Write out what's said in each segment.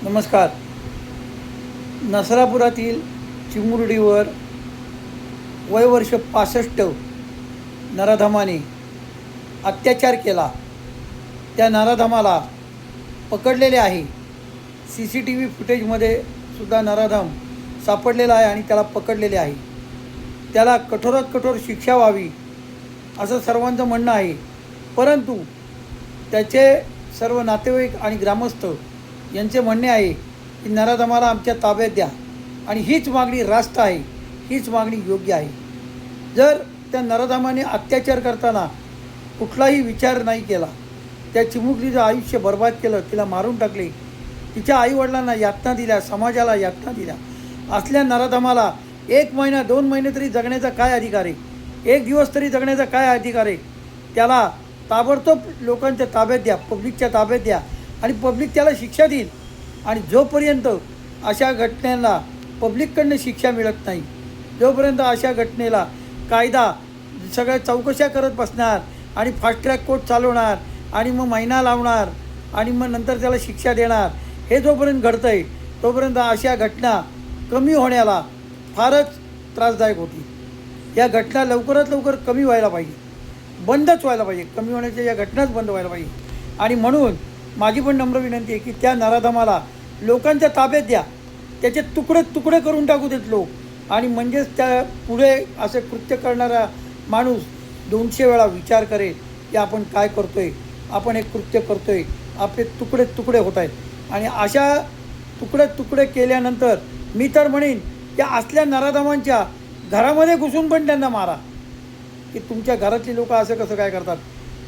नमस्कार. नसरापुरातील चिमुरडीवर वयवर्ष 65 नराधमाने अत्याचार केला. त्या नराधमाला पकडलेले आहे. CCTV फुटेजमध्ये सुद्धा नराधम सापडलेला आहे आणि त्याला पकडलेले आहे. त्याला कठोरात कठोर शिक्षा व्हावी असं सर्वांचं म्हणणं आहे. परंतु त्याचे सर्व नातेवाईक आणि ग्रामस्थ यांचे म्हणणे आहे की नराधमाला आमच्या ताब्यात द्या आणि हीच मागणी रास्त आहे, हीच मागणी योग्य आहे. जर त्या नराधमाने अत्याचार करताना कुठलाही विचार नाही केला, त्या चिमुकलीचं आयुष्य बर्बाद केलं, तिला मारून टाकले, तिच्या आईवडिलांना यातना दिल्या, समाजाला यातना दिल्या, असल्या नराधमाला 1 महिना 2 महिने तरी जगण्याचा काय अधिकार आहे? 1 दिवस तरी जगण्याचा काय अधिकार आहे? त्याला ताबडतोब लोकांच्या ताब्यात द्या, पब्लिकच्या ताब्यात द्या आणि पब्लिक त्याला शिक्षा देईल. आणि जोपर्यंत अशा घटनेला पब्लिककडनं शिक्षा मिळत नाही, जोपर्यंत अशा घटनेला कायदा सगळ्या चौकशा करत बसणार आणि फास्ट ट्रॅक कोर्ट चालवणार आणि मग महिना लावणार आणि मग नंतर त्याला शिक्षा देणार, हे जोपर्यंत घडतं आहे तोपर्यंत अशा घटना कमी होण्याला फारच त्रासदायक होती. या घटना लवकरात लवकर कमी व्हायला पाहिजे, बंदच व्हायला पाहिजे. कमी होण्याच्या या घटनाच बंद व्हायला पाहिजे. आणि म्हणून माझी पण नम्र विनंती आहे की त्या नराधमाला लोकांच्या ताब्यात द्या, त्याचे तुकडे तुकडे करून टाकू देत लोक. आणि म्हणजेच त्या पुढे असे कृत्य करणारा माणूस 200 वेळा विचार करेल की आपण काय करतो आहे, आपण एक कृत्य करतो आहे, आपले तुकडे तुकडे होत आहेत. आणि अशा तुकडे तुकडे केल्यानंतर मी तर म्हणेन की असल्या नराधमांच्या घरामध्ये घुसून पण त्यांना मारा. की तुमच्या घरातली लोक असं कसं काय करतात?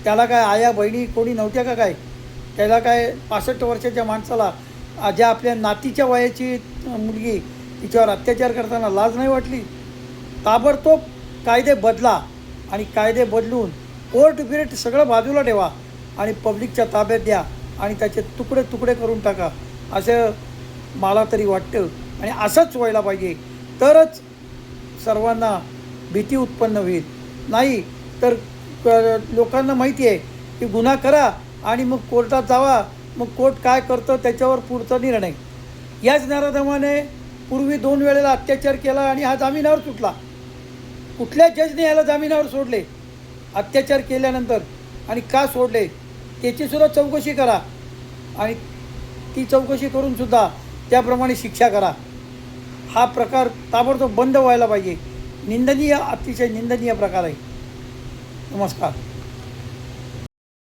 त्याला काय आया बहिणी कोणी नव्हत्या का काय? त्याला काय 65 वर्षाच्या माणसाला, ज्या आपल्या नातीच्या वयाची मुलगी, तिच्यावर अत्याचार करताना लाज नाही वाटली? ताबडतोब कायदे बदला आणि कायदे बदलून कोर्ट बिरेट सगळं बाजूला ठेवा आणि पब्लिकच्या ताब्यात द्या आणि त्याचे तुकडे तुकडे करून टाका, असं मला तरी वाटतं. आणि असंच व्हायला पाहिजे, तरच सर्वांना भीती उत्पन्न होईल. नाही तर लोकांना माहिती आहे की गुन्हा करा आणि मग कोर्टात जावा, मग कोर्ट काय करतं त्याच्यावर पुढचा निर्णय. याच नराधमाने पूर्वी 2 वेळेला अत्याचार केला आणि हा जामिनावर सुटला. कुठल्या जजने याला जामिनावर सोडले अत्याचार केल्यानंतर? आणि का सोडले त्याचीसुद्धा चौकशी करा आणि ती चौकशी करूनसुद्धा त्याप्रमाणे शिक्षा करा. हा प्रकार ताबडतोब बंद व्हायला पाहिजे. निंदनीय, अतिशय निंदनीय प्रकार आहे. नमस्कार.